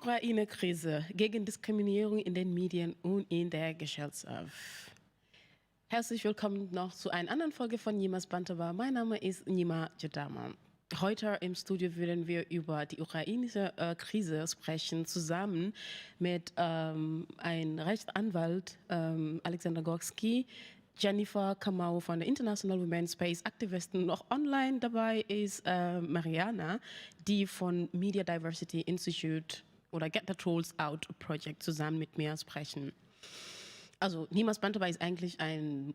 Ukraine-Krise gegen Diskriminierung in den Medien und in der Gesellschaft. Herzlich willkommen noch zu einer anderen Folge von Nyimas Bantaba. Mein Name ist Nyima Jadama. Heute im Studio würden wir über die ukrainische Krise sprechen, zusammen mit einem Rechtsanwalt, Alexander Gorski, Jennifer Kamau von der International Women's Space, Aktivistin. Noch online dabei ist Marianna, die von Media Diversity Institute oder Get the Trolls Out Project zusammen mit mir sprechen. Also Nyimas Bantaba ist eigentlich ein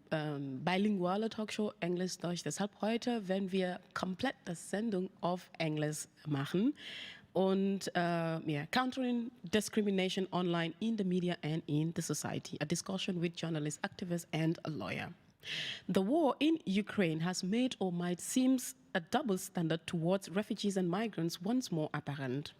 bilinguale Talkshow, Englisch-Deutsch. Deshalb heute werden wir komplett das Sendung auf Englisch machen. Und countering discrimination online in the media and in the society, a discussion with journalists, activists, and a lawyer. The war in Ukraine has made or might seem a double standard towards refugees and migrants once more apparent,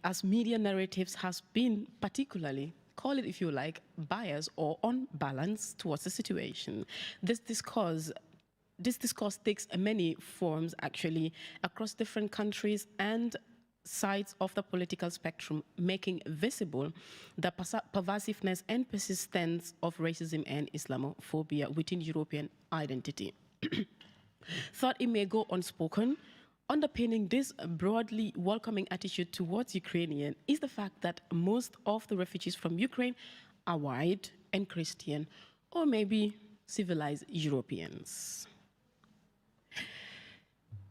as media narratives has been particularly, call it if you like, biased or unbalanced towards the situation. This discourse takes many forms actually across different countries and sides of the political spectrum, making visible the pervasiveness and persistence of racism and Islamophobia within European identity. Thought it may go unspoken, underpinning this broadly welcoming attitude towards Ukrainians is the fact that most of the refugees from Ukraine are white and Christian, or maybe civilized Europeans.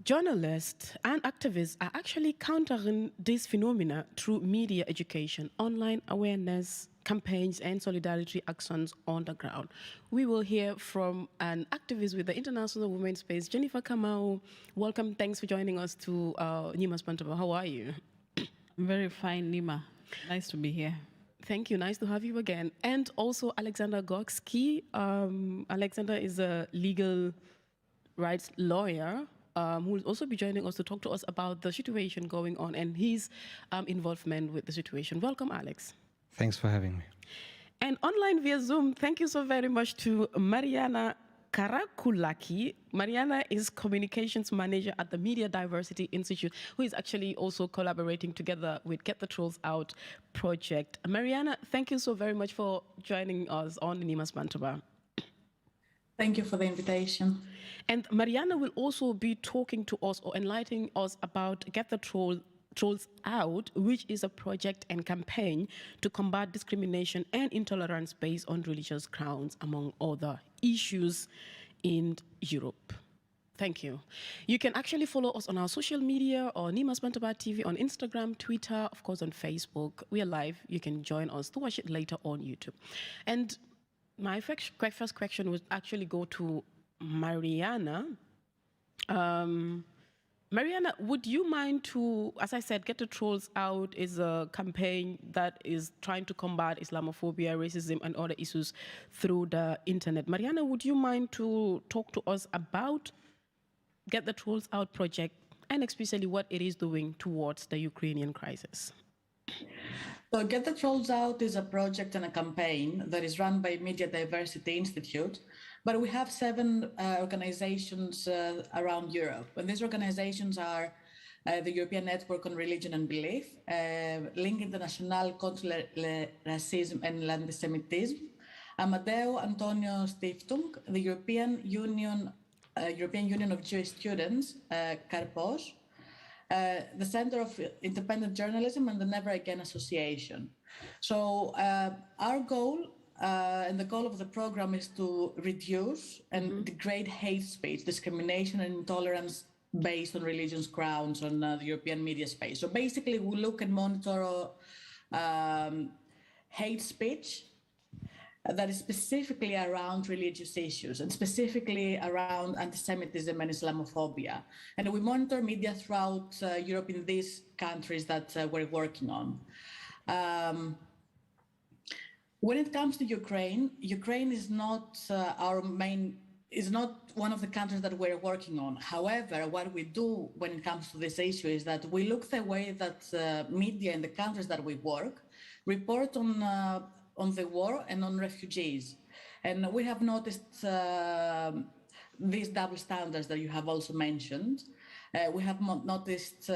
Journalists and activists are actually countering this phenomena through media education, online awareness campaigns, and solidarity actions on the ground. We will hear from an activist with the International Women's Space, Jennifer Kamau. Welcome, thanks for joining us to Nyimas Bantaba. How are you? I'm very fine, Nyima. Nice to be here. Thank you, nice to have you again. And also Alexander Gorski. Alexander is a legal rights lawyer who will also be joining us to talk to us about the situation going on and his involvement with the situation. Welcome, Alex. Thanks for having me. And online via Zoom, thank you so very much to Marianna Karakoulaki. Marianna is communications manager at the Media Diversity Institute, who is actually also collaborating together with Get the Trolls Out project. Marianna, thank you so very much for joining us on Nyimas Bantaba. Thank you for the invitation. And Marianna will also be talking to us or enlightening us about Get the Trolls Out, which is a project and campaign to combat discrimination and intolerance based on religious grounds, among other issues in Europe. Thank you. You can actually follow us on our social media or Nyimas Bantaba TV on Instagram, Twitter, of course on Facebook. We are live. You can join us to watch it later on YouTube. And my first question would actually go to Marianna. Marianna, would you mind to, as I said, Get the Trolls Out is a campaign that is trying to combat Islamophobia, racism, and other issues through the internet. Marianna, would you mind to talk to us about Get the Trolls Out project and especially what it is doing towards the Ukrainian crisis? So Get the Trolls Out is a project and a campaign that is run by Media Diversity Institute, but we have 7 organizations around Europe. And these organizations are the European Network on Religion and Belief, Ligue Internationale contre le Racisme et l'Antisémitisme, Amadeo Antonio Stiftung, the European Union of Jewish Students, Karpos, the Center of Independent Journalism, and the Never Again Association. So our goal and the goal of the program is to reduce and degrade hate speech, discrimination, and intolerance based on religious grounds on the European media space. So basically, we look and monitor hate speech that is specifically around religious issues and specifically around anti-Semitism and Islamophobia. And we monitor media throughout Europe in these countries that we're working on. When it comes to Ukraine, Ukraine is not is not one of the countries that we're working on. However, what we do when it comes to this issue is that we look the way that media in the countries that we work report on the war and on refugees. And we have noticed these double standards that you have also mentioned. We have noticed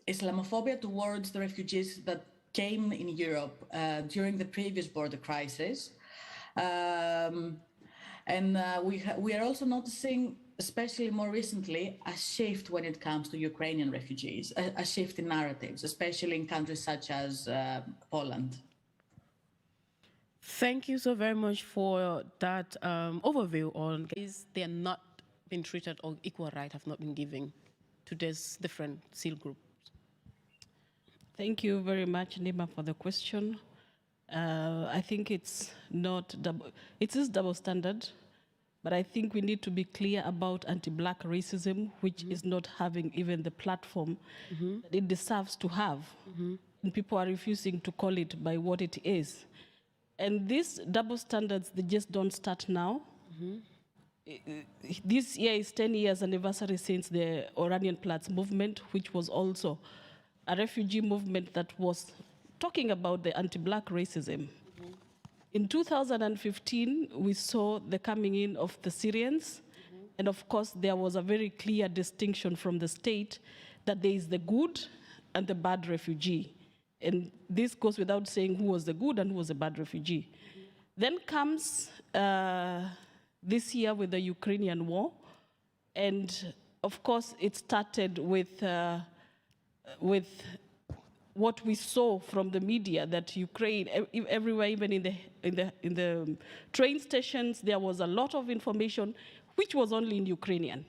Islamophobia towards the refugees that came in Europe during the previous border crisis. We are also noticing, especially more recently, a shift when it comes to Ukrainian refugees, a shift in narratives, especially in countries such as Poland. Thank you so very much for that overview on they are not being treated or equal rights have not been given to these different SEAL groups. Thank you very much, Nyima, for the question. I think it's not it is double standard, but I think we need to be clear about anti-Black racism, which is not having even the platform that it deserves to have. And people are refusing to call it by what it is. And these double standards, they just don't start now. This year is 10 years anniversary since the Oranian Platz movement, which was also a refugee movement that was talking about the anti-Black racism. In 2015, we saw the coming in of the Syrians. And of course, there was a very clear distinction from the state that there is the good and the bad refugee. And this goes without saying who was the good and who was the bad refugee. Then comes this year with the Ukrainian war. And of course, it started with what we saw from the media, that Ukraine, everywhere, even in the train stations, there was a lot of information which was only in Ukrainian.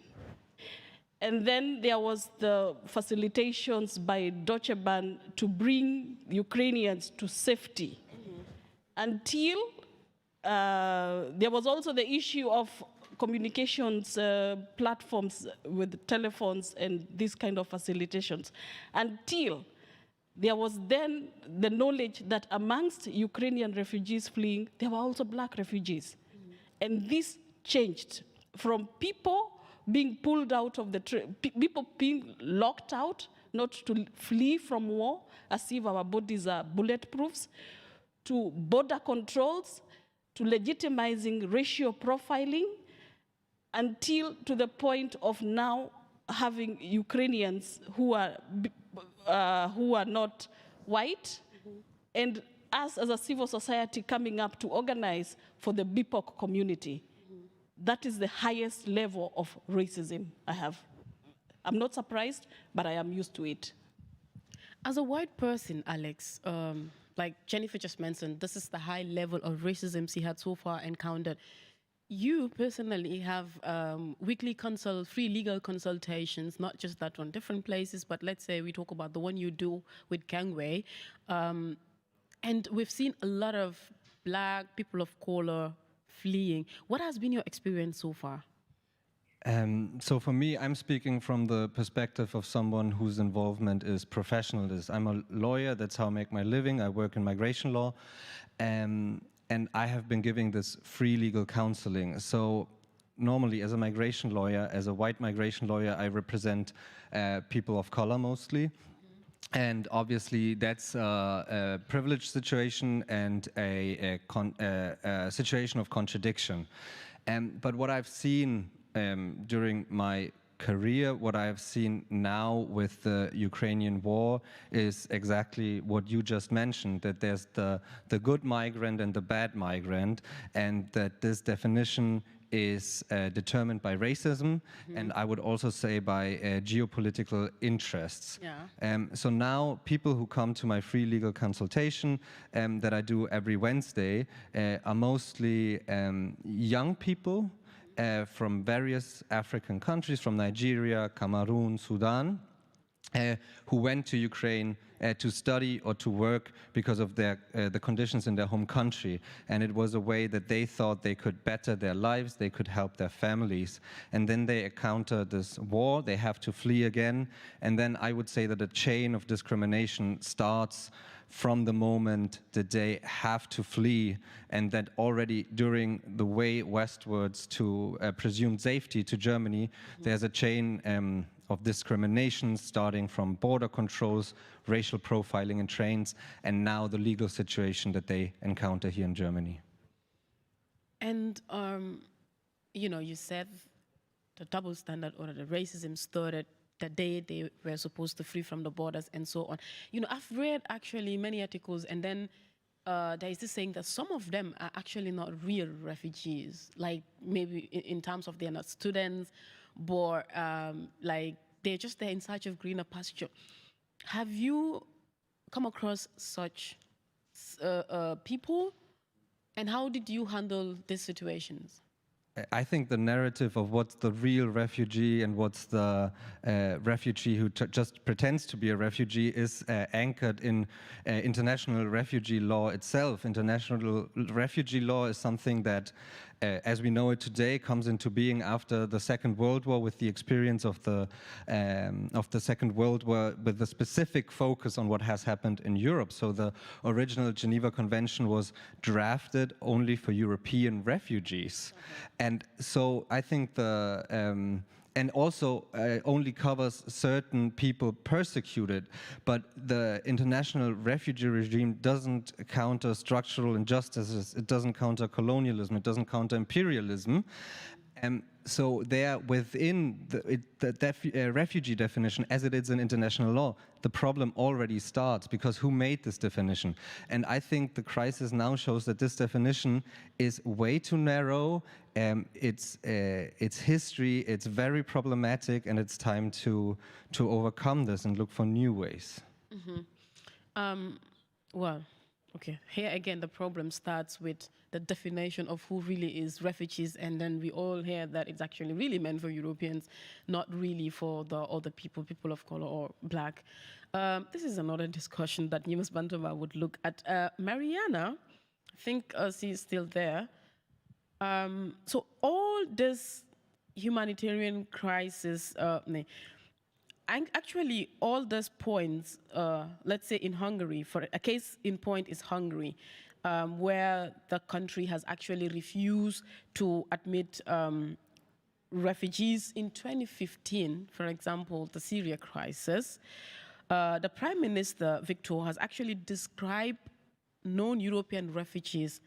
And then there was the facilitations by Deutsche Bahn to bring Ukrainians to safety. Until there was also the issue of communications platforms with telephones and these kind of facilitations. Until there was then the knowledge that amongst Ukrainian refugees fleeing, there were also Black refugees. And this changed from people being pulled out of the people being locked out, not to flee from war, as if our bodies are bulletproofs, to border controls, to legitimizing racial profiling, until to the point of now having Ukrainians who are not white, and us as a civil society coming up to organize for the BIPOC community. That is the highest level of racism I have. I'm not surprised, but I am used to it. As a white person, Alex, like Jennifer just mentioned, this is the high level of racism she had so far encountered. You personally have weekly free legal consultations, not just that one, different places, but let's say we talk about the one you do with Gangway. And we've seen a lot of Black people of color fleeing. What has been your experience so far? So for me, I'm speaking from the perspective of someone whose involvement is professional. I'm a lawyer, that's how I make my living. I work in migration law. And I have been giving this free legal counseling. So normally as a migration lawyer, as a white migration lawyer, I represent people of color mostly. And obviously that's a privileged situation and a situation of contradiction. But what I've seen during my career, what I've seen now with the Ukrainian war is exactly what you just mentioned, that there's the good migrant and the bad migrant, and that this definition is determined by racism, and I would also say by geopolitical interests. Yeah. So now people who come to my free legal consultation that I do every Wednesday are mostly young people from various African countries, from Nigeria, Cameroon, Sudan, who went to Ukraine to study or to work because of the conditions in their home country. And it was a way that they thought they could better their lives, they could help their families. And then they encounter this war, they have to flee again. And then I would say that a chain of discrimination starts from the moment that they have to flee, and that already during the way westwards to presumed safety to Germany, there's a chain of discrimination starting from border controls, racial profiling in trains, and now the legal situation that they encounter here in Germany. And, you know, you said the double standard or the racism started the day they were supposed to free from the borders and so on. You know, I've read actually many articles, and then there is this saying that some of them are actually not real refugees, like maybe in terms of they're not students, but like they're just there in search of greener pasture. Have you come across such people, and how did you handle these situations? I think the narrative of what's the real refugee and what's the refugee who just pretends to be a refugee is anchored in international refugee law itself. International refugee law is something that, as we know it today, comes into being after the Second World War, with the experience of the Second World War, with the specific focus on what has happened in Europe. So the original Geneva Convention was drafted only for European refugees. And so I think and also only covers certain people persecuted, but the international refugee regime doesn't counter structural injustices, it doesn't counter colonialism, it doesn't counter imperialism. So there, within the refugee definition, as it is in international law, the problem already starts, because who made this definition? And I think the crisis now shows that this definition is way too narrow. It's history, it's very problematic, and it's time to overcome this and look for new ways. Mm-hmm. Well, okay, here again the problem starts with the definition of who really is refugees, and then we all hear that it's actually really meant for Europeans, not really for the other people of color or black. This is another discussion that Nyimas Bantaba would look at. Marianna, I think she's still there. So all this humanitarian crisis, actually all those points, let's say in Hungary, for a case in point is Hungary, where the country has actually refused to admit refugees in 2015, for example, the Syria crisis. The Prime Minister, Victor, has actually described non-European refugees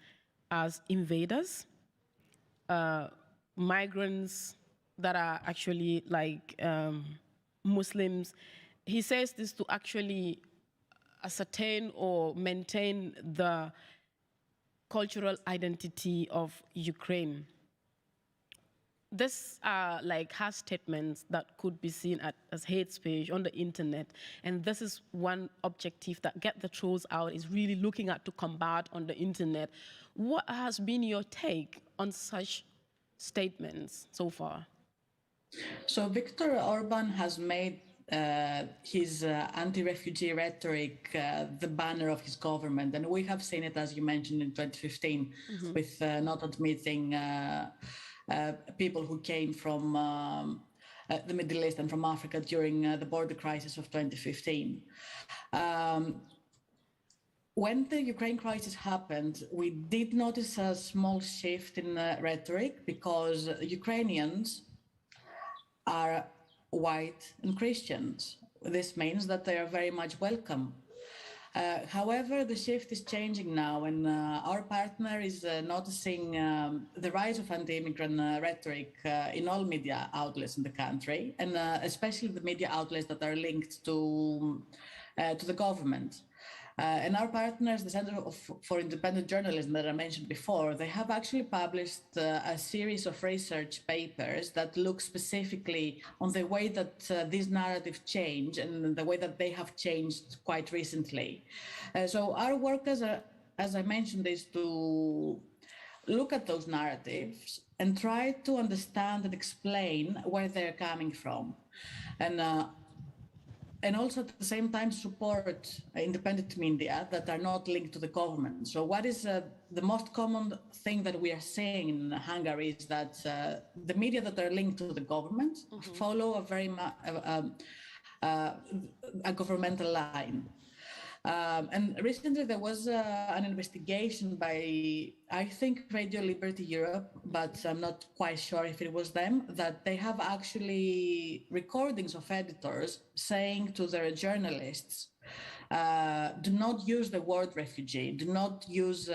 as invaders, migrants that are actually like Muslims. He says this to actually ascertain or maintain the cultural identity of Ukraine. These are like harsh statements that could be seen as hate speech on the internet, and this is one objective that Get the Trolls Out is really looking at to combat on the internet. What has been your take on such statements so far? So Viktor Orban has made his anti-refugee rhetoric the banner of his government, and we have seen it, as you mentioned, in 2015 with not admitting people who came from the Middle East and from Africa during the border crisis of 2015. When the Ukraine crisis happened, we did notice a small shift in rhetoric, because Ukrainians are white and Christians. This means that they are very much welcome. However, the shift is changing now, and our partner is noticing the rise of anti-immigrant rhetoric in all media outlets in the country, and especially the media outlets that are linked to the government. And our partners, the Center for Independent Journalism that I mentioned before, they have actually published a series of research papers that look specifically on the way that these narratives change and the way that they have changed quite recently. So our work, as I mentioned, is to look at those narratives and try to understand and explain where they're coming from. And also at the same time support independent media that are not linked to the government. So what is the most common thing that we are seeing in Hungary is that the media that are linked to the government follow a very a governmental line. And recently there was an investigation by, I think, Radio Liberty Europe, but I'm not quite sure if it was them, that they have actually recordings of editors saying to their journalists, do not use the word refugee, do not use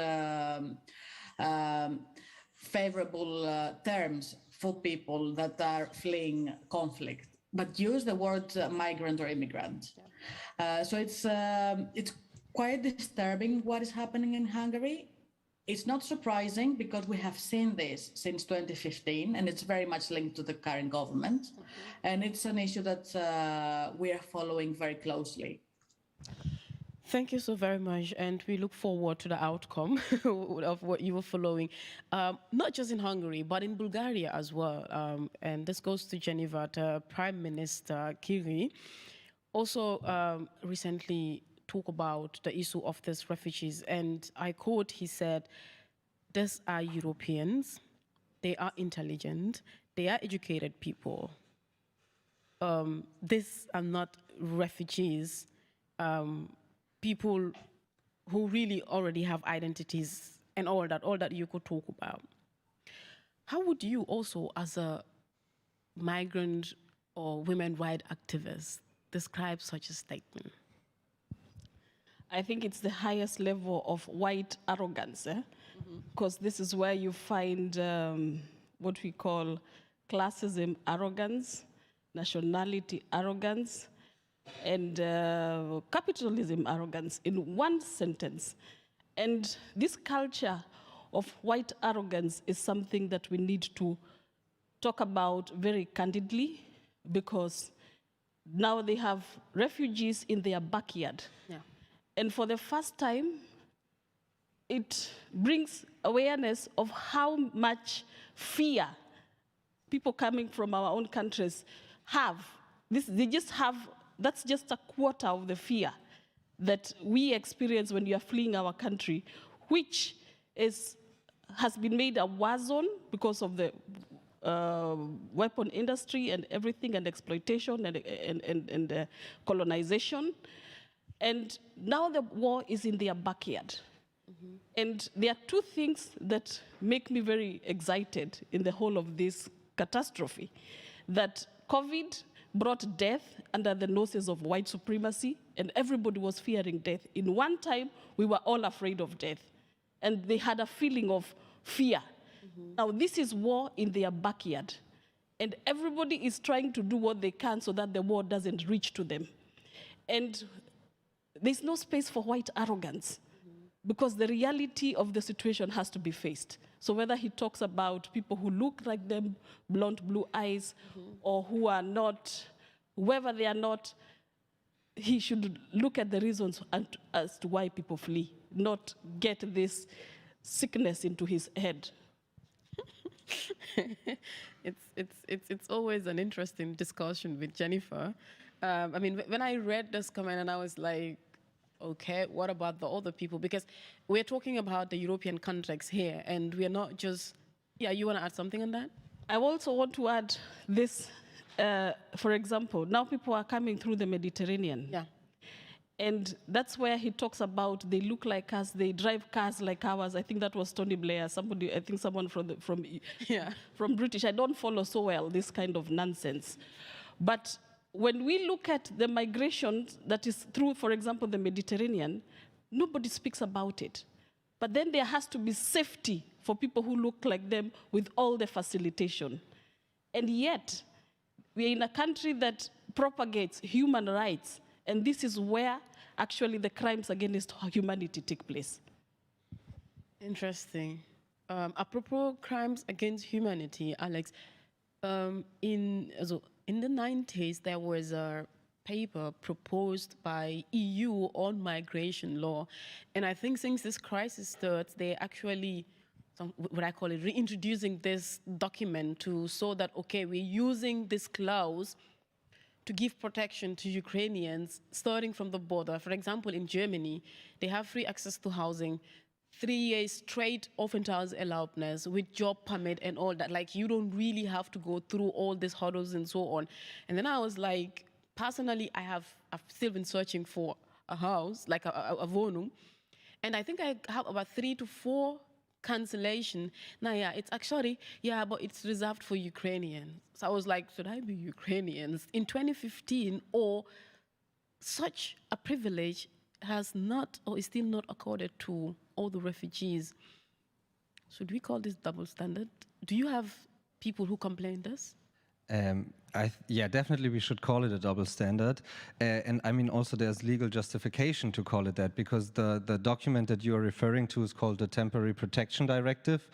favorable terms for people that are fleeing conflict. but use the word migrant or immigrant. So it's quite disturbing what is happening in Hungary. It's not surprising because we have seen this since 2015, and it's very much linked to the current government. And it's an issue that we are following very closely. Thank you so very much, and we look forward to the outcome of what you were following, not just in Hungary, but in Bulgaria as well. And this goes to Geneva. The Prime Minister Krieg also recently talked about the issue of these refugees, and I quote, he said, "These are Europeans, they are intelligent, they are educated people. These are not refugees, people who really already have identities and all that you could talk about." How would you also, as a migrant or women rights activist, describe such a statement? I think it's the highest level of white arrogance, because this is where you find what we call classism arrogance, nationality arrogance, and capitalism arrogance in one sentence. And this culture of white arrogance is something that we need to talk about very candidly, because now they have refugees in their backyard. Yeah. And for the first time, it brings awareness of how much fear people coming from our own countries have. That's just a quarter of the fear that we experience when you are fleeing our country, which has been made a war zone because of the weapon industry and everything, and exploitation and colonization. And now the war is in their backyard. And there are two things that make me very excited in the whole of this catastrophe: that COVID brought death under the noses of white supremacy, and everybody was fearing death. In one time, we were all afraid of death, and they had a feeling of fear. Now, this is war in their backyard, and everybody is trying to do what they can so that the war doesn't reach to them. And there's no space for white arrogance, because the reality of the situation has to be faced. So whether he talks about people who look like them, blonde, blue eyes, or who are not, whoever they are not, he should look at the reasons as to why people flee, not get this sickness into his head. It's always an interesting discussion with Jennifer. I mean, when I read this comment, and I was like, okay, what about the other people? Because we're talking about the European context here, and we're not just, yeah, you want to add something on that? I also want to add this, for example, now people are coming through the Mediterranean. Yeah. And that's where he talks about they look like us, they drive cars like ours. I think that was Tony Blair, someone from British. I don't follow so well this kind of nonsense. But when we look at the migration that is through, for example, the Mediterranean, nobody speaks about it. But then there has to be safety for people who look like them with all the facilitation. And yet, we're in a country that propagates human rights, and this is where actually the crimes against humanity take place. Interesting. Apropos crimes against humanity, Alex, in the 90s, there was a paper proposed by EU on migration law. And I think since this crisis starts, they actually, what I call it, reintroducing this document to so that, okay, we're using this clause to give protection to Ukrainians starting from the border. For example, in Germany, they have free access to housing, 3 years straight Aufenthaltserlaubnis allowedness with job permit and all that. Like, you don't really have to go through all these hurdles and so on. And then I was like, personally, I've still been searching for a house, like a Wohnung. And I think I have about 3 to 4 cancellation. Now, yeah, it's actually, yeah, but it's reserved for Ukrainians. So I was like, should I be Ukrainians? In 2015, or such a privilege has not, or is still not accorded to all the refugees. Should we call this double standard? Do you have people who complain this? Yeah, definitely we should call it a double standard. And I mean, also there's legal justification to call it that, because the document that you are referring to is called the Temporary Protection Directive.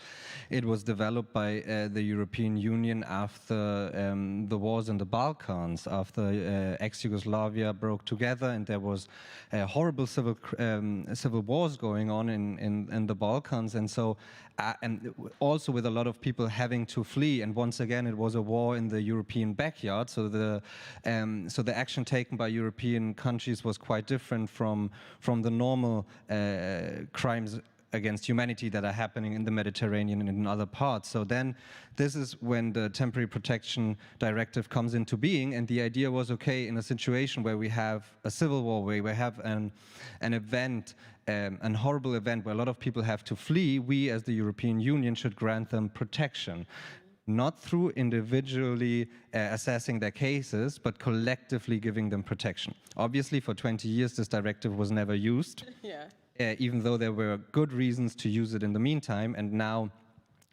It was developed by the European Union after the wars in the Balkans, after ex-Yugoslavia broke together and there was horrible civil wars going on in the Balkans. And so, and also with a lot of people having to flee. And once again, it was a war in the European backyard. So the action taken by European countries was quite different from the normal crimes against humanity that are happening in the Mediterranean and in other parts. So then this is when the Temporary Protection Directive comes into being, and the idea was, okay, in a situation where we have a civil war, where we have an event, an horrible event where a lot of people have to flee, we as the European Union should grant them protection. Not through individually assessing their cases, but collectively giving them protection. Obviously, for 20 years, this directive was never used. Yeah. Even though there were good reasons to use it in the meantime, and now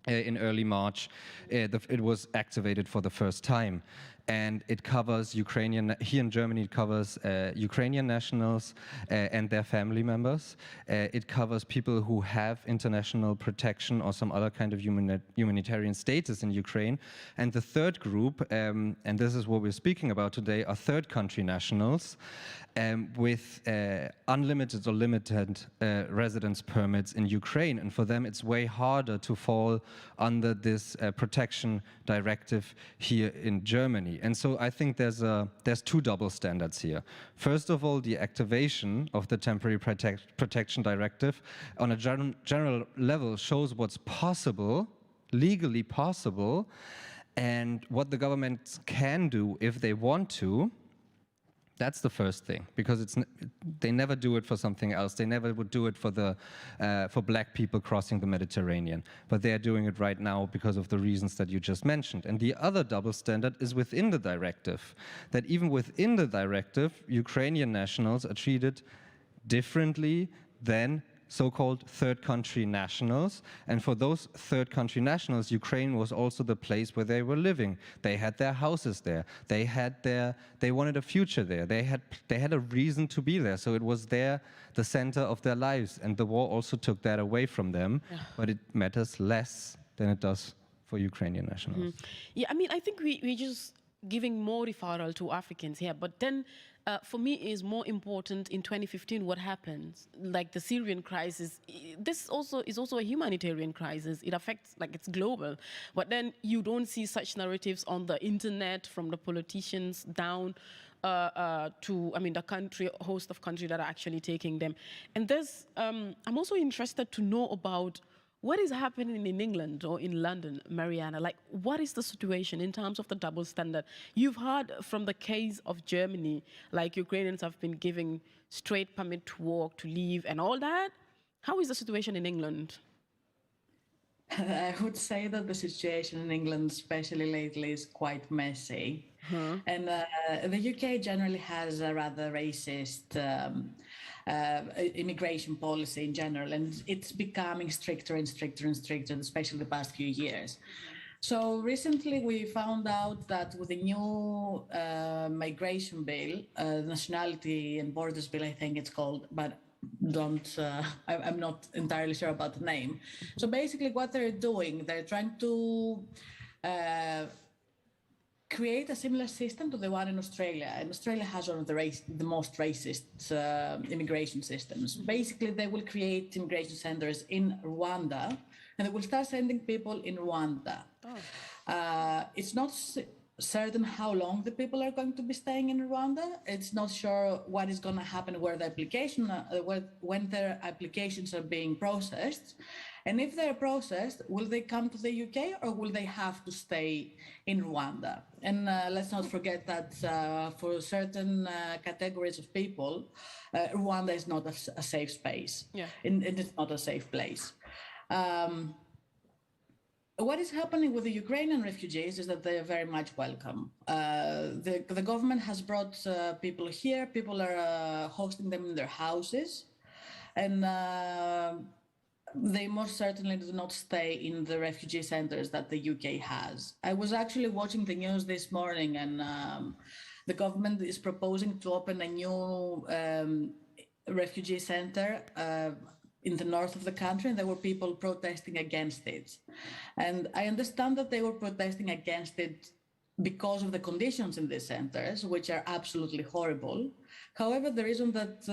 in early March it was activated for the first time. And it covers Ukrainian, here in Germany it covers Ukrainian nationals and their family members. It covers people who have international protection or some other kind of humanitarian status in Ukraine. And the third group, and this is what we're speaking about today, are third country nationals with unlimited or limited residence permits in Ukraine. And for them it's way harder to fall under this protection directive here in Germany. And so I think there's two double standards here. First of all, the activation of the Temporary Protection Directive on a general level shows what's possible, legally possible, and what the governments can do if they want to. That's the first thing, because they never do it for something else. They never would do it for black people crossing the Mediterranean. But they are doing it right now because of the reasons that you just mentioned. And the other double standard is within the directive, that even within the directive, Ukrainian nationals are treated differently than so-called third country nationals. And for those third country nationals, Ukraine was also the place where they were living. They had their houses there. They wanted a future there. They had a reason to be there. So it was the center of their lives. And the war also took that away from them. Yeah. But it matters less than it does for Ukrainian nationals. Mm-hmm. Yeah, I mean, I think we're just giving more referral to Africans here. But then for me, is more important in 2015 what happens, like the Syrian crisis. This is also a humanitarian crisis. It affects, like, it's global. But then you don't see such narratives on the internet from the politicians down to, I mean, the host of countries that are actually taking them. And there's, I'm also interested to know about what is happening in England or in London, Marianna? Like, what is the situation in terms of the double standard? You've heard from the case of Germany, like Ukrainians have been given straight permit to work, to leave, and all that. How is the situation in England? I would say that the situation in England, especially lately, is quite messy. And the UK generally has a rather racist immigration policy in general, and it's becoming stricter and stricter and stricter, especially the past few years. So recently we found out that with the new migration bill, nationality and borders bill, I think it's called, but I'm not entirely sure about the name. So basically what they're doing, they're trying to create a similar system to the one in Australia. And Australia has one of the most racist immigration systems. Basically, they will create immigration centers in Rwanda, and they will start sending people in Rwanda. It's not certain how long the people are going to be staying in Rwanda. It's not sure what is going to happen when their applications are being processed. And if they're processed, will they come to the UK or will they have to stay in Rwanda? And let's not forget that for certain categories of people, Rwanda is not a safe space. Yeah. It is not a safe place. What is happening with the Ukrainian refugees is that they are very much welcome. The government has brought people here. People are hosting them in their houses. And they most certainly do not stay in the refugee centers that the UK has. I was actually watching the news this morning, and the government is proposing to open a new refugee center in the north of the country, and there were people protesting against it. And I understand that they were protesting against it because of the conditions in these centers, which are absolutely horrible. However, the reason that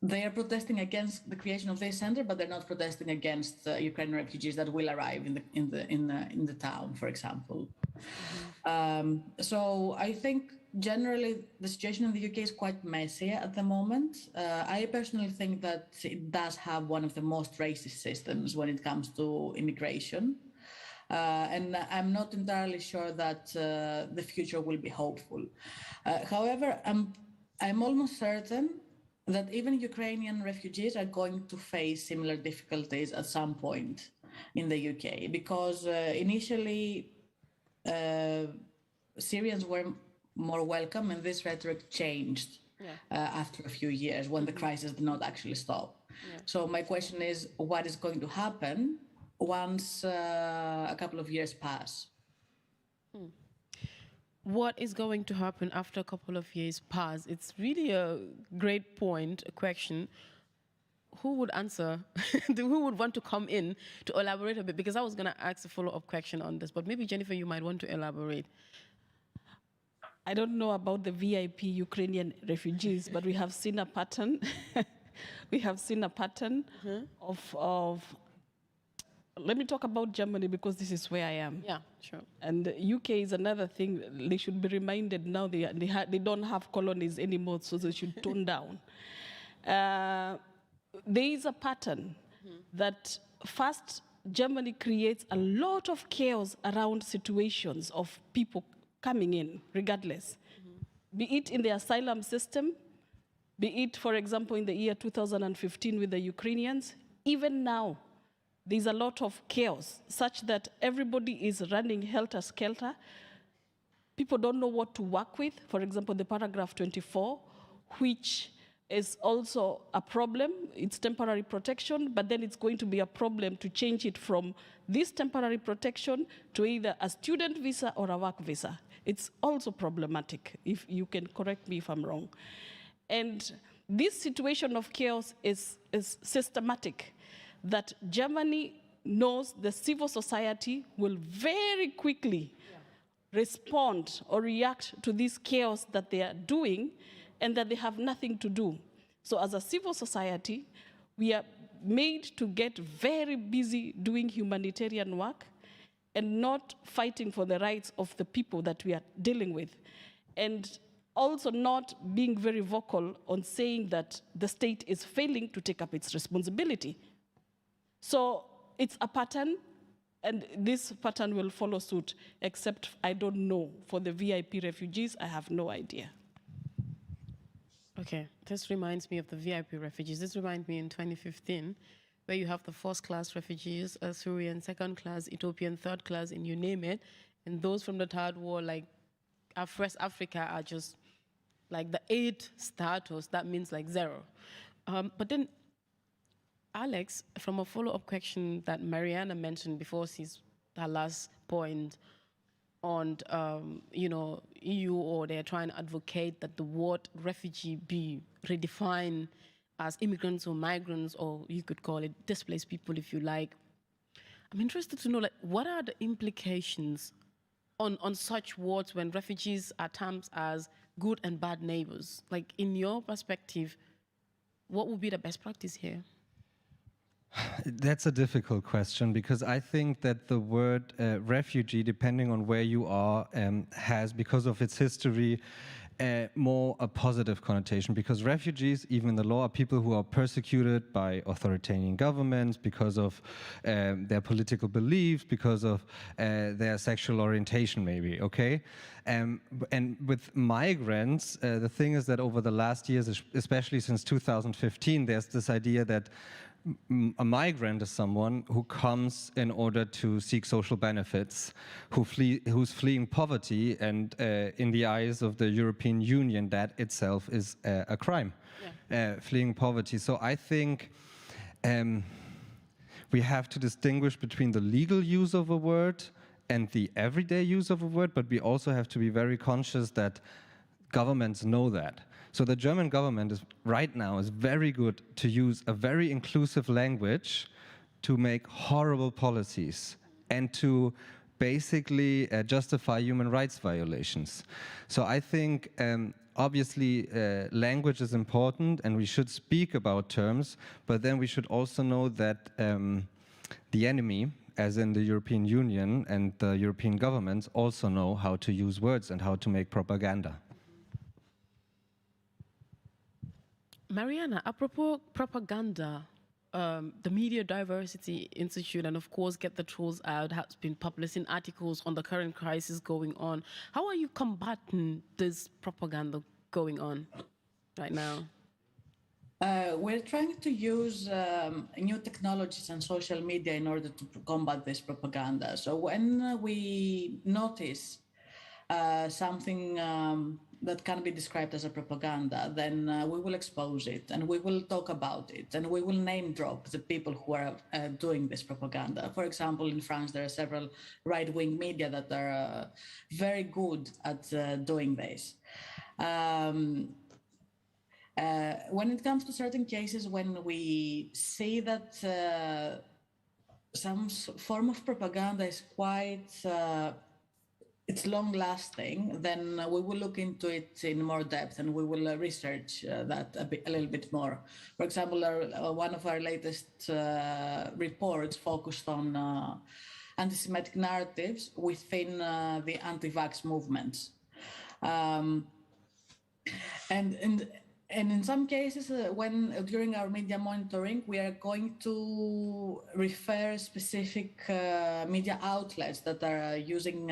they are protesting against the creation of this center, but they're not protesting against Ukrainian refugees that will arrive in the town, for example. So I think generally the situation in the UK is quite messy at the moment. I personally think that it does have one of the most racist systems when it comes to immigration. And I'm not entirely sure that the future will be hopeful. However, I'm almost certain that even Ukrainian refugees are going to face similar difficulties at some point in the UK, because initially Syrians were more welcome, and this rhetoric changed after a few years when the crisis did not actually stop. So my question is, what is going to happen once a couple of years pass? What is going to happen after a couple of years pass? It's really a great point, a question. Who would answer? Who would want to come in to elaborate a bit? Because I was going to ask a follow-up question on this, but maybe Jennifer, you might want to elaborate. I don't know about the VIP Ukrainian refugees, but we have seen a pattern. We have seen a pattern of let me talk about Germany, because this is where I am. Yeah, sure. And the UK is another thing. They should be reminded now they don't have colonies anymore, so they should tone down. There is a pattern that first Germany creates a lot of chaos around situations of people coming in, regardless. Be it in the asylum system, be it, for example, in the year 2015 with the Ukrainians, even now, there's a lot of chaos, such that everybody is running helter-skelter. People don't know what to work with. For example, the paragraph 24, which is also a problem. It's temporary protection, but then it's going to be a problem to change it from this temporary protection to either a student visa or a work visa. It's also problematic, if you can correct me if I'm wrong. And this situation of chaos is systematic, that Germany knows the civil society will very quickly respond or react to this chaos that they are doing, and that they have nothing to do. So as a civil society, we are made to get very busy doing humanitarian work and not fighting for the rights of the people that we are dealing with. And also not being very vocal on saying that the state is failing to take up its responsibility. So it's a pattern, and this pattern will follow suit, except I don't know. For the VIP refugees, I have no idea. Okay, this reminds me of the VIP refugees. This reminds me in 2015, where you have the first-class refugees, Syrian, second-class, Ethiopian, third-class, and you name it. And those from the third world, like West Africa, are just like the 8 status. That means like 0. But then, Alex, from a follow-up question that Marianna mentioned before her last point on, EU, or they're trying to advocate that the word refugee be redefined as immigrants or migrants, or you could call it displaced people if you like. I'm interested to know, like, what are the implications on such words when refugees are termed as good and bad neighbors? Like, in your perspective, what would be the best practice here? That's a difficult question, because I think that the word refugee, depending on where you are, has, because of its history, more a positive connotation, because refugees, even in the law, are people who are persecuted by authoritarian governments because of their political beliefs, because of their sexual orientation, maybe, okay? And with migrants, the thing is that over the last years, especially since 2015, there's this idea that a migrant is someone who comes in order to seek social benefits, who's fleeing poverty, and in the eyes of the European Union, that itself is a crime, fleeing poverty. So I think we have to distinguish between the legal use of a word and the everyday use of a word, but we also have to be very conscious that governments know that. So the German government is right now is very good to use a very inclusive language to make horrible policies and to basically justify human rights violations. So I think obviously language is important and we should speak about terms, but then we should also know that the enemy, as in the European Union and the European governments, also know how to use words and how to make propaganda. Marianna, apropos propaganda, the Media Diversity Institute and of course Get the Trolls Out has been publishing articles on the current crisis going on. How are you combating this propaganda going on right now? We're trying to use new technologies and social media in order to combat this propaganda. So when we notice something that can be described as a propaganda, then we will expose it and we will talk about it and we will name drop the people who are doing this propaganda. For example, in France, there are several right-wing media that are very good at doing this. When it comes to certain cases, when we see that some form of propaganda is quite it's long-lasting, then we will look into it in more depth and we will research that a little bit more. For example, one of our latest reports focused on anti-Semitic narratives within the anti-vax movements. And in some cases, during our media monitoring, we are going to refer specific media outlets that are using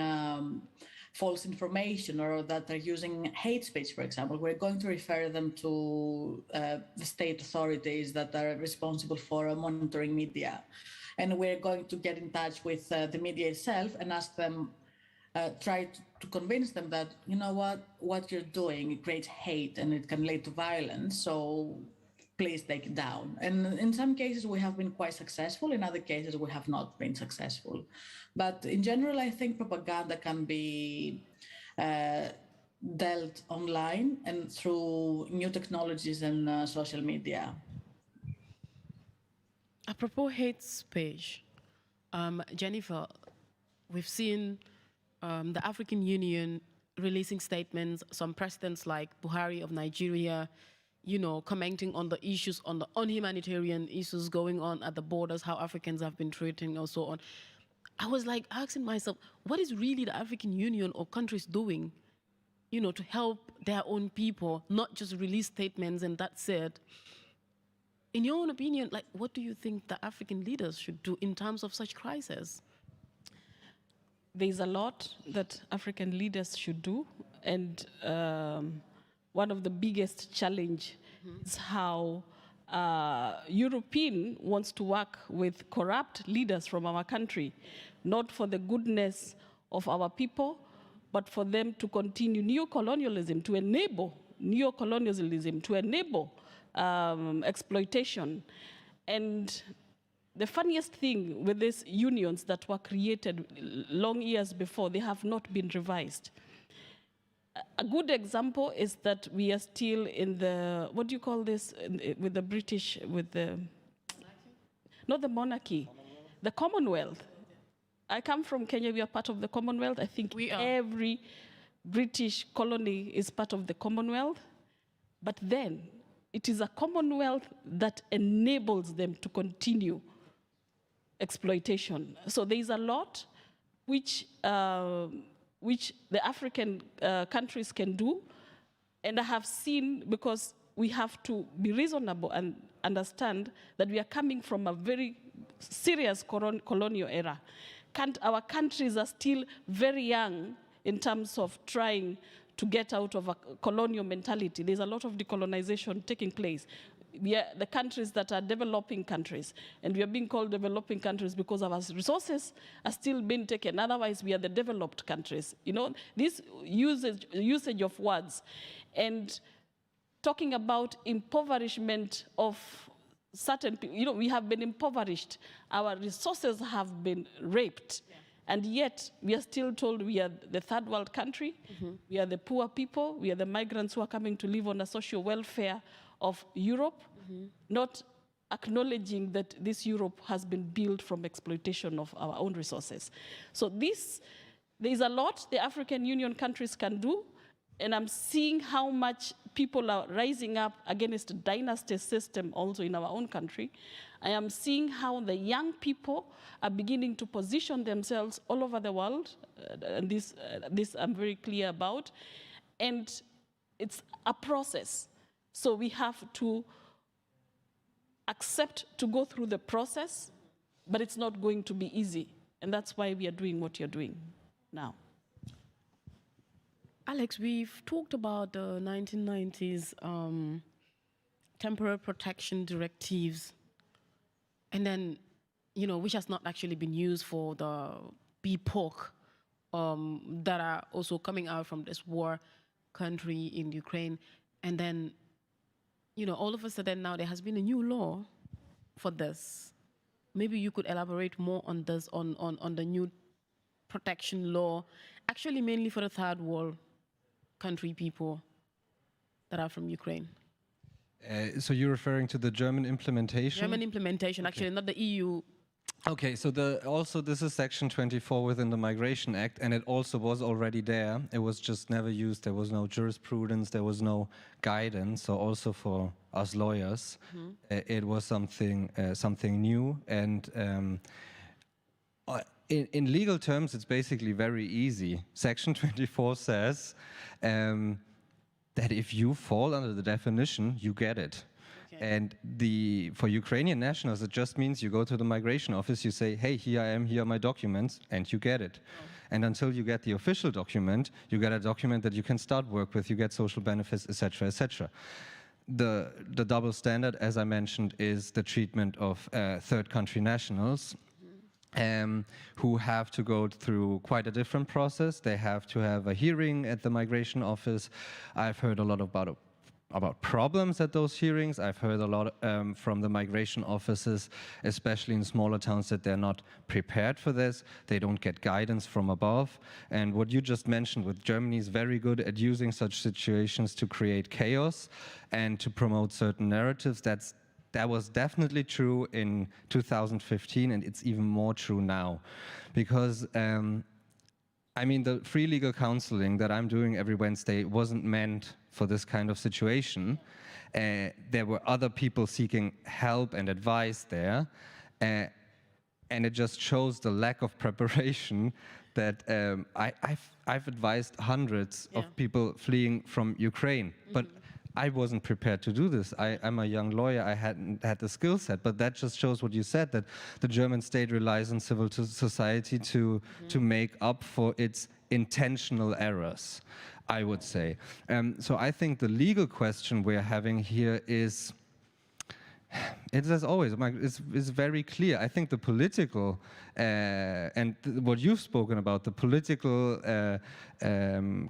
false information or that are using hate speech, for example. We're going to refer them to the state authorities that are responsible for monitoring media. And we're going to get in touch with the media itself and ask them, try to convince them that, you know what you're doing, it creates hate and it can lead to violence, so please take it down. And in some cases we have been quite successful, in other cases we have not been successful. But in general, I think propaganda can be dealt online and through new technologies and social media. Apropos hate speech, Jennifer, we've seen the African Union releasing statements, some presidents like Buhari of Nigeria, you know, commenting on the issues, on the unhumanitarian issues going on at the borders, how Africans have been treated and so on. I was like asking myself, what is really the African Union or countries doing, you know, to help their own people, not just release statements and that's it. In your own opinion, like, what do you think the African leaders should do in terms of such crises? There's a lot that African leaders should do, and one of the biggest challenge is how European wants to work with corrupt leaders from our country, not for the goodness of our people, but for them to continue neocolonialism, to enable neocolonialism, to enable exploitation. And the funniest thing with these unions that were created long years before, they have not been revised. A good example is that we are still in the, what do you call this, with the British, with the, not the monarchy, the Commonwealth. I come from Kenya, we are part of the Commonwealth. I think every British colony is part of the Commonwealth, but then it is a Commonwealth that enables them to continue exploitation. So there is a lot which the African countries can do, and I have seen, because we have to be reasonable and understand that we are coming from a very serious colonial era. Our countries are still very young in terms of trying to get out of a colonial mentality. There's a lot of decolonization taking place. we are the countries that are developing countries, and we are being called developing countries because our resources are still being taken. Otherwise, we are the developed countries. You know, this usage of words and talking about impoverishment of certain people. You know, we have been impoverished. Our resources have been raped. Yeah. And yet, we are still told we are the third world country. We are the poor people. We are the migrants who are coming to live on the social welfare of Europe, not acknowledging that this Europe has been built from exploitation of our own resources. So there is a lot the African Union countries can do, and I'm seeing how much people are rising up against the dynasty system also in our own country. I am seeing how the young people are beginning to position themselves all over the world, and this I'm very clear about, and it's a process. So we have to accept to go through the process, but it's not going to be easy, and that's why we are doing what you're doing now. Alex, we've talked about the 1990s temporary protection directives, and then, you know, which has not actually been used for the BPOC that are also coming out from this war country in Ukraine. And then, you know, all of a sudden now there has been a new law for this. Maybe you could elaborate more on this, on the new protection law, actually mainly for the third world country people that are from Ukraine. So you're referring to the German implementation? German implementation, okay. Actually, not the EU. Okay, so also this is Section 24 within the Migration Act, and it also was already there. It was just never used. There was no jurisprudence. There was no guidance. So also for us lawyers, it was something new. And in legal terms, it's basically very easy. Section 24 says that if you fall under the definition, you get it. Okay. And for Ukrainian nationals, it just means you go to the migration office, you say, hey, here I am, here are my documents, and you get it. Oh. And until you get the official document, you get a document that you can start work with, you get social benefits, etc., etc. The double standard, as I mentioned, is the treatment of third country nationals. Who have to go through quite a different process. They have to have a hearing at the migration office. I've heard a lot about problems at those hearings. I've heard a lot from the migration offices, especially in smaller towns, that they're not prepared for this. They don't get guidance from above. And what you just mentioned with Germany is very good at using such situations to create chaos and to promote certain narratives. That was definitely true in 2015, and it's even more true now. Because, I mean, the free legal counseling that I'm doing every Wednesday wasn't meant for this kind of situation. There were other people seeking help and advice there. And it just shows the lack of preparation that I've advised hundreds of people fleeing from Ukraine. But I wasn't prepared to do this. I'm a young lawyer. I hadn't had the skill set, but that just shows what you said, that the German state relies on civil society to make up for its intentional errors, I would say. So I think the legal question we're having here is, it's as always, it's very clear. I think the political, and what you've spoken about, the political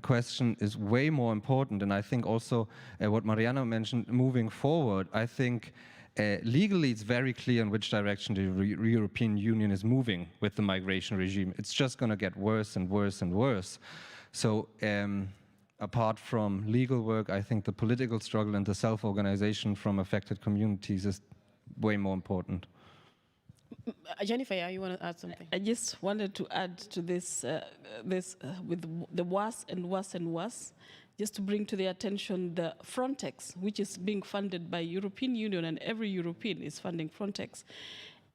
question is way more important. And I think also what Marianna mentioned, moving forward, I think legally it's very clear in which direction the European Union is moving with the migration regime. It's just going to get worse and worse and worse. So apart from legal work, I think the political struggle and the self-organization from affected communities is way more important. Jennifer, you want to add something? I just wanted to add to this, with the worse and worse and worse, just to bring to the attention the Frontex, which is being funded by European Union, and every European is funding Frontex.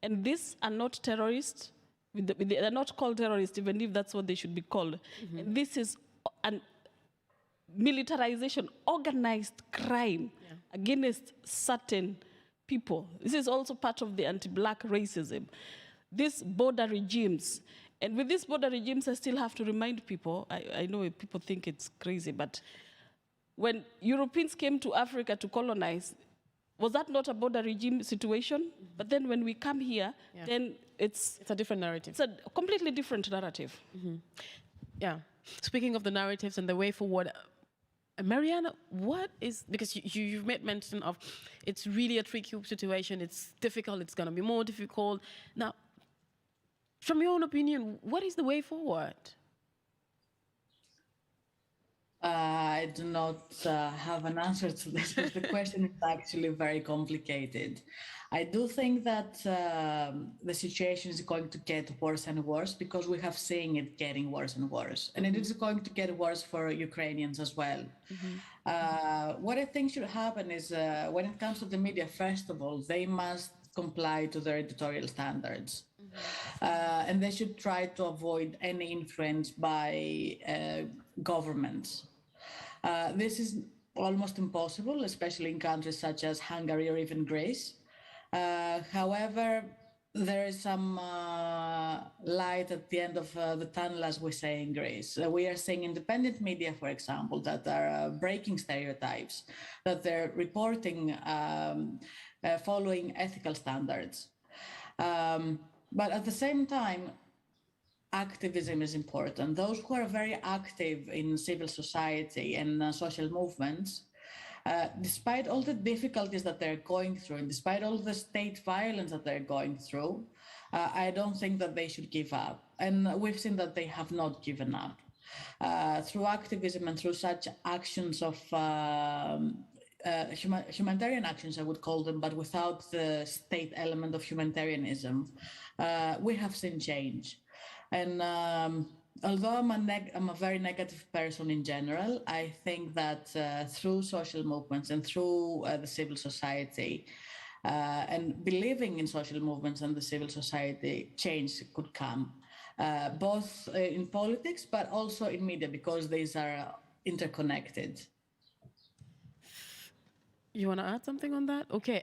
And these are not terrorists. They're not called terrorists, even if that's what they should be called. And this is an militarization, organized crime against certain people. This is also part of the anti-black racism. These border regimes, and with these border regimes, I still have to remind people, I know people think it's crazy, but when Europeans came to Africa to colonize, was that not about the regime situation? But then when we come here, then it's a different narrative. It's a completely different narrative. Yeah. Speaking of the narratives and the way forward, Marianna, what is, because you've made mention of it's really a tricky situation, it's difficult, it's going to be more difficult. Now, from your own opinion, what is the way forward? I do not have an answer to this, but the question is actually very complicated. I do think that the situation is going to get worse and worse because we have seen it getting worse and worse. And it is going to get worse for Ukrainians as well. What I think should happen is when it comes to the media, first of all, they must comply to their editorial standards. And they should try to avoid any influence by governments. This is almost impossible, especially in countries such as Hungary or even Greece. However, there is some light at the end of the tunnel, as we say in Greece. We are seeing independent media, for example, that are breaking stereotypes, that they're reporting following ethical standards. But at the same time, activism is important. Those who are very active in civil society and social movements, despite all the difficulties that they're going through, and despite all the state violence that they're going through, I don't think that they should give up. And we've seen that they have not given up. Through activism and through such actions of humanitarian actions, I would call them, but without the state element of humanitarianism, we have seen change. And although I'm a very negative person in general, I think that through social movements and through the civil society and believing in social movements and the civil society, change could come, both in politics, but also in media, because these are interconnected. You want to add something on that? Okay.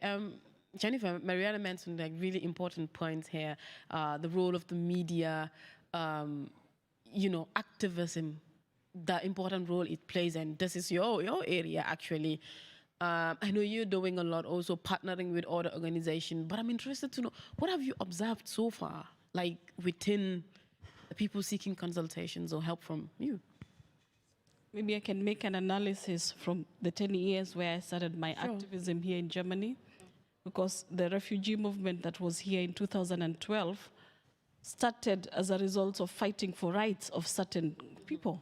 Jennifer, Marianna mentioned like really important points here. The role of the media, activism, the important role it plays, and this is your area actually. I know you're doing a lot also partnering with other organizations, but I'm interested to know, what have you observed so far, like within the people seeking consultations or help from you? Maybe I can make an analysis from the 10 years where I started my activism here in Germany, because the refugee movement that was here in 2012 started as a result of fighting for rights of certain people.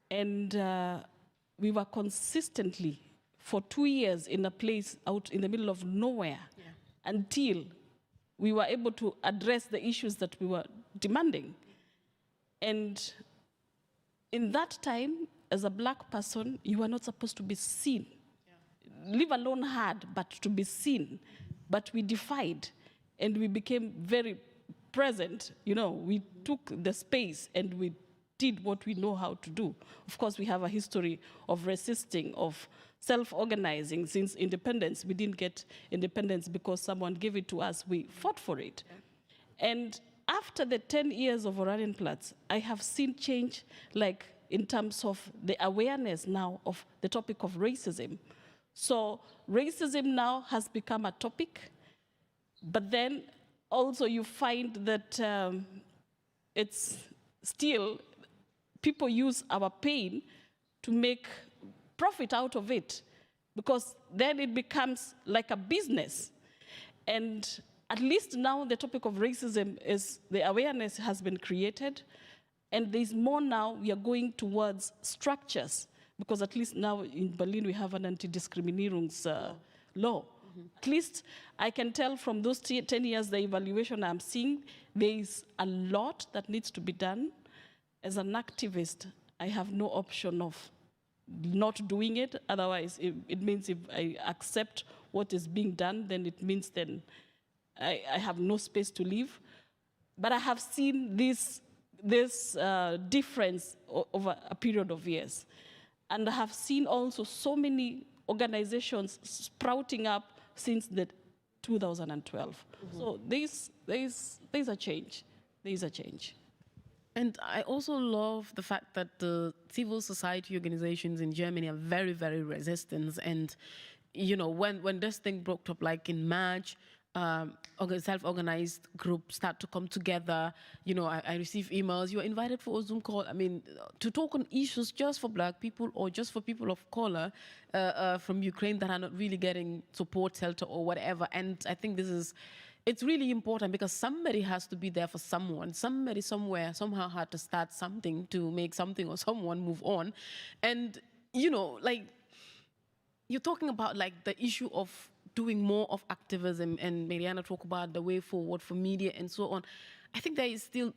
And we were consistently for 2 years in a place out in the middle of nowhere until we were able to address the issues that we were demanding. And in that time, as a black person, you were not supposed to be seen. Leave alone heard, but to be seen. But we defied, and we became very present. We took the space, and we did what we know how to do. Of course, we have a history of resisting, of self-organizing since independence. We didn't get independence because someone gave it to us. We fought for it. And after the 10 years of Oranienplatz, I have seen change, like in terms of the awareness now of the topic of racism. So racism now has become a topic, but then also you find that it's still, people use our pain to make profit out of it, because then it becomes like a business. And at least now the topic of racism is, the awareness has been created, and there's more now. We are going towards structures, because at least now in Berlin we have an anti-discriminierungs law. At least I can tell from those 10 years, the evaluation I'm seeing, there is a lot that needs to be done. As an activist, I have no option of not doing it. Otherwise, it means if I accept what is being done, then it means then I have no space to live. But I have seen this difference over a period of years. And I have seen also so many organizations sprouting up since the 2012. So there's a change. There's a change. And I also love the fact that the civil society organizations in Germany are very, very resistant. And, when this thing broke up, like in March, self-organized groups start to come together. I receive emails. You're invited for a Zoom call. I mean, to talk on issues just for Black people or just for people of color from Ukraine that are not really getting support, shelter, or whatever. And I think it's really important because somebody has to be there for someone. Somebody somewhere somehow had to start something to make something or someone move on. And, you're talking about like the issue of doing more of activism, and Marianna talked about the way forward for media and so on. I think there is still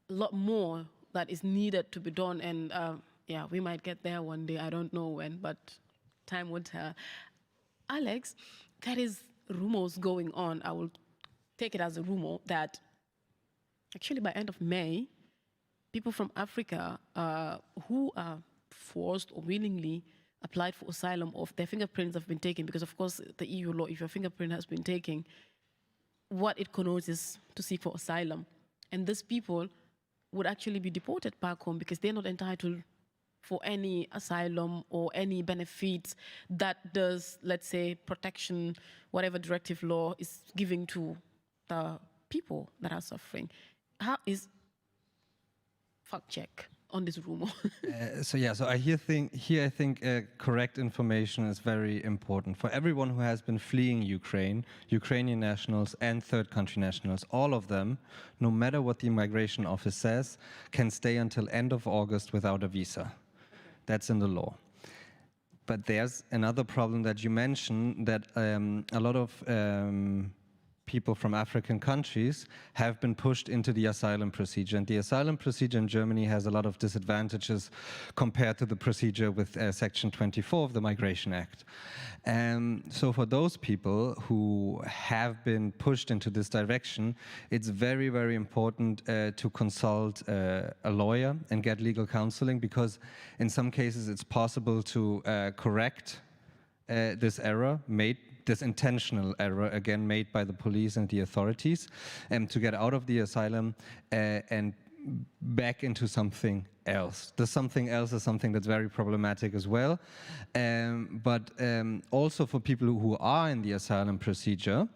a lot more that is needed to be done, and yeah, we might get there one day. I don't know when, but time will tell. Alex, there is rumors going on. I will take it as a rumor that actually by end of May, people from Africa who are forced or willingly applied for asylum, or their fingerprints have been taken, because of course the EU law, if your fingerprint has been taken, what it connotes is to seek for asylum. And these people would actually be deported back home because they're not entitled for any asylum or any benefits that does, let's say, protection, whatever directive law is giving to the people that are suffering. How is fact check on this rumor? So I think correct information is very important for everyone who has been fleeing Ukraine, Ukrainian nationals and third country nationals. All of them, no matter what the immigration office says, can stay until end of August without a visa. That's in the law. But there's another problem that you mentioned, that a lot of people from African countries have been pushed into the asylum procedure. And the asylum procedure in Germany has a lot of disadvantages compared to the procedure with Section 24 of the Migration Act. So for those people who have been pushed into this direction, it's very, very important to consult a lawyer and get legal counseling, because in some cases it's possible to correct this error this intentional error, again, made by the police and the authorities, to get out of the asylum and back into something else. The something else is something that's very problematic as well. But also for people who are in the asylum procedure,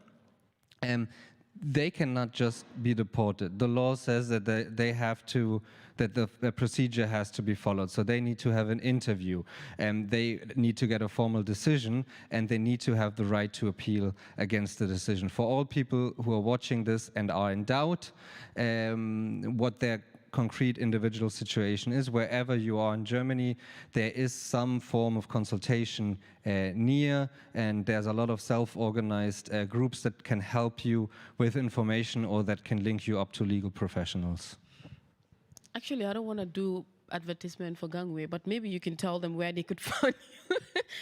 they cannot just be deported. The law says that they have to, that the procedure has to be followed. So they need to have an interview, and they need to get a formal decision, and they need to have the right to appeal against the decision. For all people who are watching this and are in doubt what their concrete individual situation is, wherever you are in Germany, there is some form of consultation near, and there's a lot of self-organized groups that can help you with information or that can link you up to legal professionals. Actually, I don't want to do advertisement for Gangway, but maybe you can tell them where they could find you.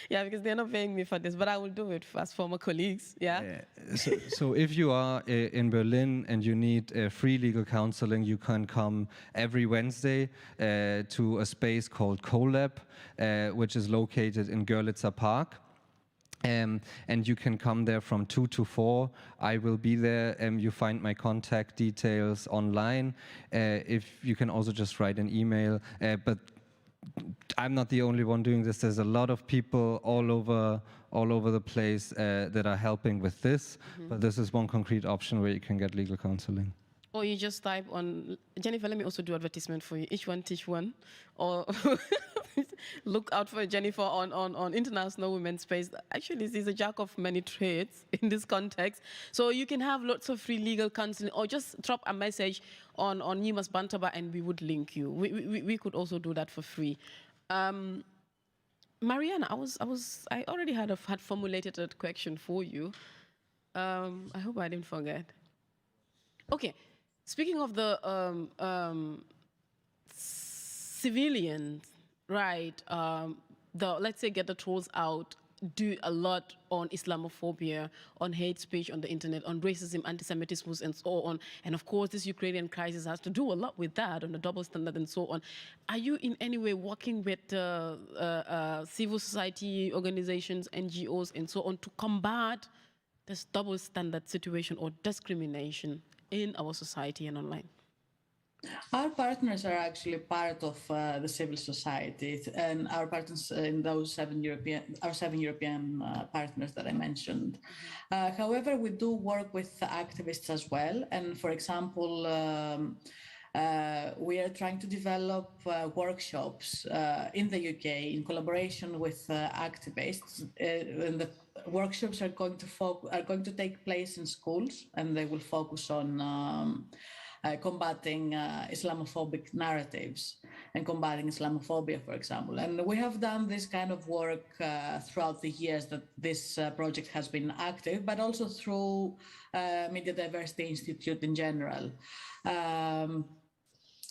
Yeah, because they're not paying me for this, but I will do it as former colleagues. Yeah. So if you are in Berlin and you need free legal counseling, you can come every Wednesday to a space called CoLab, which is located in Görlitzer Park. And you can come there from 2 to 4. I will be there. You find my contact details online. If you can also just write an email. But I'm not the only one doing this. There's a lot of people all over the place that are helping with this. Mm-hmm. But this is one concrete option where you can get legal counseling. Or you just type on, Jennifer, let me also do advertisement for you. Each one teach one. Or look out for Jennifer on International Women's Space. Actually, she's a jack of many trades in this context. So you can have lots of free legal counseling, or just drop a message on Nyimas Bantaba and we would link you. We could also do that for free. Marianna, I already had formulated a question for you. I hope I didn't forget. Okay. Speaking of the civilians, right, let's say get the trolls out, do a lot on Islamophobia, on hate speech on the internet, on racism, anti-Semitism, and so on. And of course, this Ukrainian crisis has to do a lot with that, on the double standard and so on. Are you in any way working with civil society organizations, NGOs, and so on to combat this double standard situation or discrimination in our society and online? Our partners are actually part of the civil society, and our partners in those seven European partners that I mentioned. However, we do work with activists as well, and for example, we are trying to develop workshops in the UK in collaboration with activists. And the workshops are going to take place in schools, and they will focus on combating Islamophobic narratives and combating Islamophobia, for example. And we have done this kind of work throughout the years that this project has been active, but also through Media Diversity Institute in general.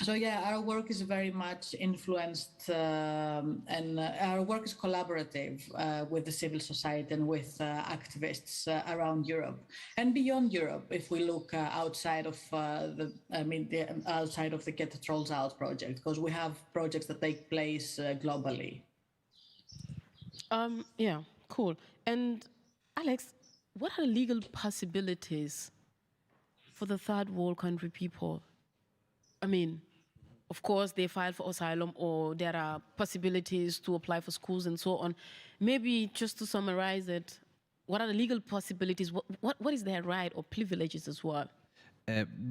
So yeah, our work is very much influenced and our work is collaborative with the civil society and with activists around Europe and beyond Europe. If we look outside of outside of the Get the Trolls Out project, because we have projects that take place globally. Yeah, cool. And Alex, what are the legal possibilities for the third world country people? I mean, of course, they file for asylum or there are possibilities to apply for schools and so on. Maybe just to summarize it, what are the legal possibilities? What is their right or privileges as well?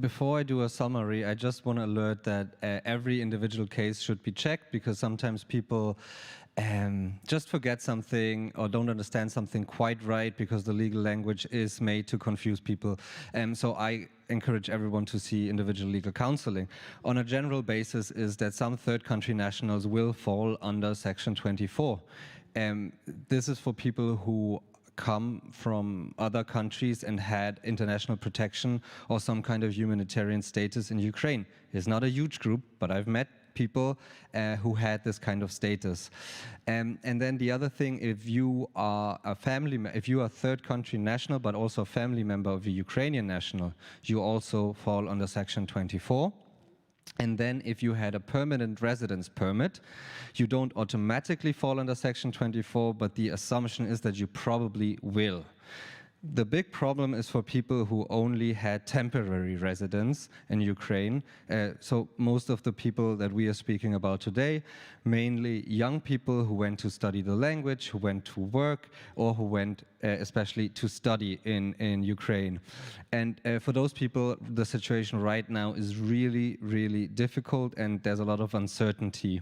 Before I do a summary, I just want to alert that every individual case should be checked, because sometimes people just forget something or don't understand something quite right because the legal language is made to confuse people. So I encourage everyone to see individual legal counseling. On a general basis is that some third country nationals will fall under Section 24. This is for people who come from other countries and had international protection or some kind of humanitarian status in Ukraine. It's not a huge group, but I've met people who had this kind of status. And then the other thing, if you are if you are a third country national, but also a family member of a Ukrainian national, you also fall under Section 24. And then if you had a permanent residence permit, you don't automatically fall under Section 24, but the assumption is that you probably will. The big problem is for people who only had temporary residence in Ukraine. So most of the people that we are speaking about today, mainly young people who went to study the language, who went to work, or who went especially to study in Ukraine. And for those people, the situation right now is really, really difficult, and there's a lot of uncertainty.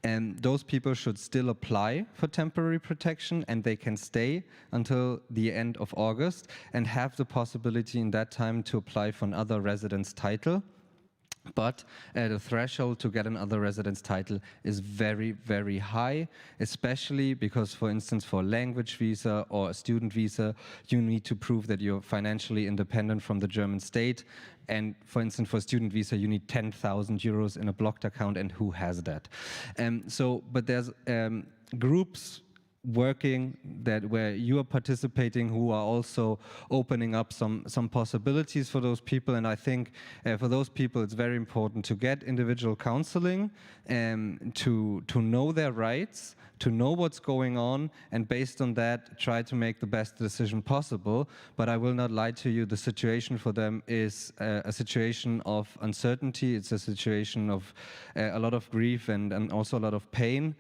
And those people should still apply for temporary protection, and they can stay until the end of August and have the possibility in that time to apply for another residence title. But the threshold to get another residence title is very, very high, especially because, for instance, for a language visa or a student visa, you need to prove that you're financially independent from the German state. And for instance, for a student visa, you need 10,000 euros in a blocked account, and who has that? But there's groups working where you are participating, who are also opening up some possibilities for those people. And I think for those people it's very important to get individual counseling, to know their rights, to know what's going on, and based on that try to make the best decision possible. But I will not lie to you, the situation for them is a situation of uncertainty. It's a situation of a lot of grief and also a lot of pain.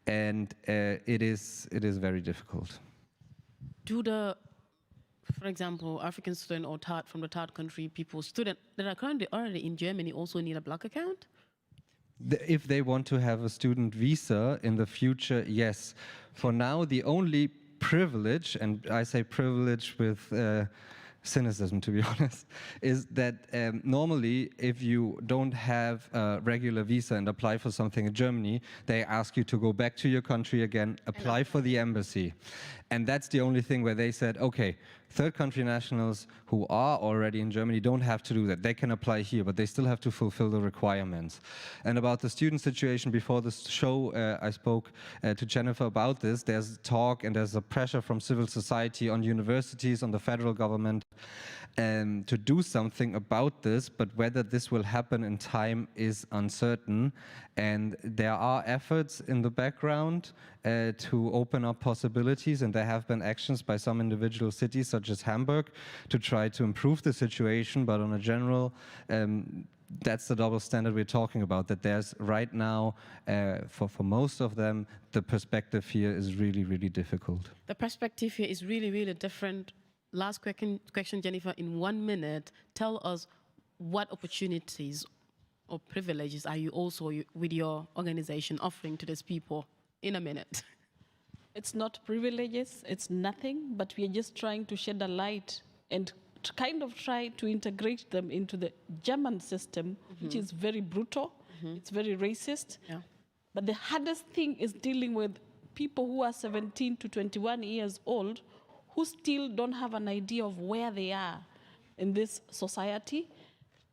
And it is very difficult. Do for example, African student or from the third country people, student that are currently already in Germany also need a block account? If they want to have a student visa in the future, yes. For now, the only privilege, and I say privilege with cynicism, to be honest, is that normally if you don't have a regular visa and apply for something in Germany, they ask you to go back to your country again, apply for the embassy. And that's the only thing where they said, okay, third country nationals who are already in Germany don't have to do that. They can apply here, but they still have to fulfill the requirements. And about the student situation, before this show, I spoke to Jennifer about this. There's talk and there's a pressure from civil society on universities, on the federal government, to do something about this, but whether this will happen in time is uncertain. And there are efforts in the background to open up possibilities, and there have been actions by some individual cities, such as Hamburg, to try to improve the situation. But on a general that's the double standard we're talking about, that there's right now, for most of them, the perspective here is really, really difficult. The perspective here is really, really different. Last question, Jennifer, in 1 minute, tell us what opportunities or privileges are you also, with your organization, offering to these people in a minute? It's not privileges, it's nothing, but we are just trying to shed a light and to kind of try to integrate them into the German system, which is very brutal, it's very racist. Yeah. But the hardest thing is dealing with people who are 17 to 21 years old who still don't have an idea of where they are in this society,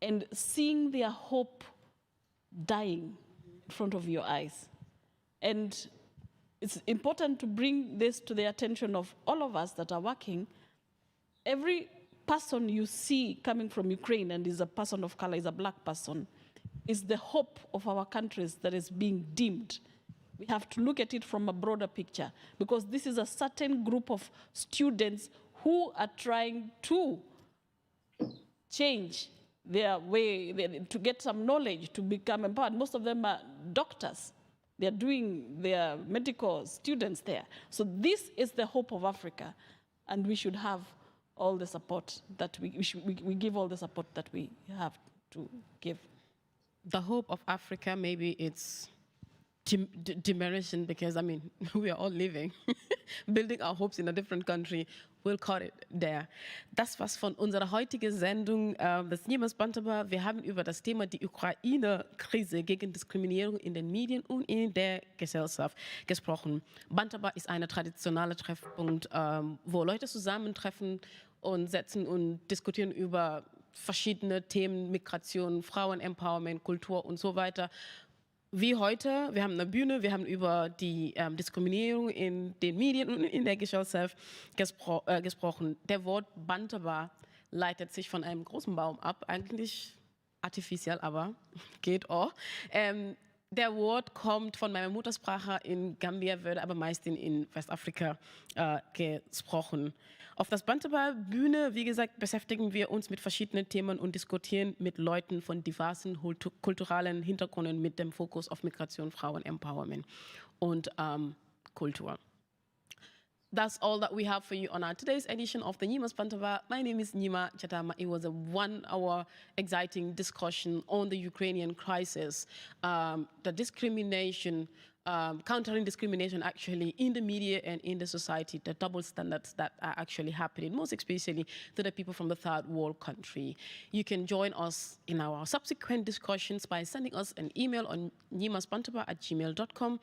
and seeing their hope dying in front of your eyes. And it's important to bring this to the attention of all of us that are working. Every person you see coming from Ukraine and is a person of color, is a black person, is the hope of our countries that is being dimmed. We have to look at it from a broader picture, because this is a certain group of students who are trying to change their way, to get some knowledge, to become empowered. Most of them are doctors. They're doing their medical students there. So this is the hope of Africa, and we should have all the support that we give all the support that we have to give. The hope of Africa, maybe it's diminishing, because I mean, we are all living, building our hopes in a different country. We'll call it there. Das war's von unserer heutigen Sendung des Nyimas Bantaba. Wir haben über das Thema die Ukraine-Krise gegen Diskriminierung in den Medien und in der Gesellschaft gesprochen. Bantaba ist ein traditioneller Treffpunkt, wo Leute zusammentreffen und setzen und diskutieren über verschiedene Themen, Migration, Frauen-Empowerment, Kultur und so weiter. Wie heute, wir haben eine Bühne, wir haben über die Diskriminierung in den Medien und in der Gesellschaft gesprochen. Der Wort Bantaba leitet sich von einem großen Baum ab, eigentlich artifiziell, aber geht auch. Der Wort kommt von meiner Muttersprache in Gambia, wird aber meist in Westafrika gesprochen. Auf das Bantaba-Bühne, wie gesagt, beschäftigen wir uns mit verschiedenen Themen und diskutieren mit Leuten von diversen kulturellen Hintergründen mit dem Fokus auf Migration, Frauen, Empowerment und Kultur. That's all that we have for you on our today's edition of the Nyimas Bantaba. My name is Nyima Jadama. It was a 1-hour exciting discussion on the Ukrainian crisis, the discrimination, countering discrimination actually in the media and in the society, the double standards that are actually happening, most especially to the people from the third world country. You can join us in our subsequent discussions by sending us an email on nyimasbantaba@gmail.com.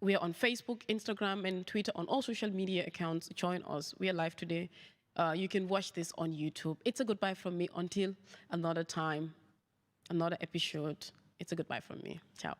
We are on Facebook, Instagram, and Twitter, on all social media accounts. Join us. We are live today. You can watch this on YouTube. It's a goodbye from me until another time, another episode. It's a goodbye from me. Ciao.